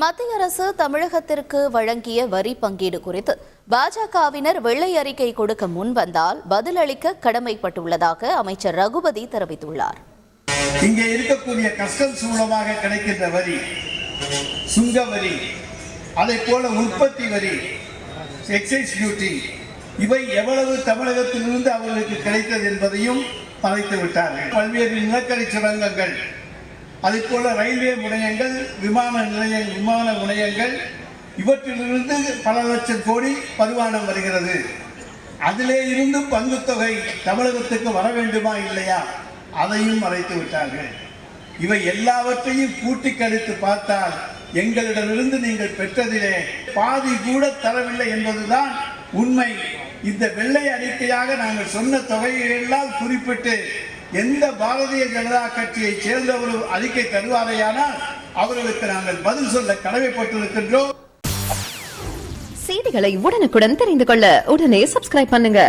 மத்திய அரசு தமிழகத்திற்கு வழங்கிய வரி பங்கீடு குறித்து பாஜகவினர் வெள்ளை அறிக்கை கொடுக்க முன்வந்தால் பதிலளிக்க கடமைப்பட்டுள்ளதாக அமைச்சர் ரகுபதி தெரிவித்துள்ளார். இங்கே இருக்கக்கூடிய கஸ்டம்ஸ் மூலமாக கிடைக்கின்ற வரி, சுங்க வரி, அதை போல உற்பத்தி வரி, எக்ஸைஸ் டியூட்டி, இவை எவ்வளவு தமிழகத்திலிருந்து அவர்களுக்கு கிடைத்தது என்பதையும் மறைத்து விட்டார்கள். பல்வேறு நிலக்கரி சுரங்கங்கள், அதே போல ரயில்வே முனையங்கள், விமான முனையங்கள், இவற்றிலிருந்து பல லட்சம் கோடி வருமானம் வருகிறது. அதிலே இருந்து பங்குத்தொகை தமிழகத்துக்கு வர வேண்டுமா இல்லையா, அதையும் மறைத்து விட்டார்கள். இவை எல்லாவற்றையும் கூட்டி கழித்து பார்த்தால் எங்களிடமிருந்து நீங்கள் பெற்றதிலே பாதி கூட தரவில்லை என்பதுதான் உண்மை. இந்த வெள்ளை அறிக்கையாக நாங்கள் சொன்ன தொகையெல்லாம் குறிப்பிட்டு எந்த பாரதிய ஜனதா கட்சியை சேர்ந்தவர் அறிக்கை தருவாரையானால் அவர்களுக்கு நாங்கள் பதில் சொல்ல கடமைப்பட்டிருக்கின்றோம். செய்திகளை உடனுக்குடன் தெரிந்து கொள்ள உடனே சப்ஸ்கிரைப் பண்ணுங்க.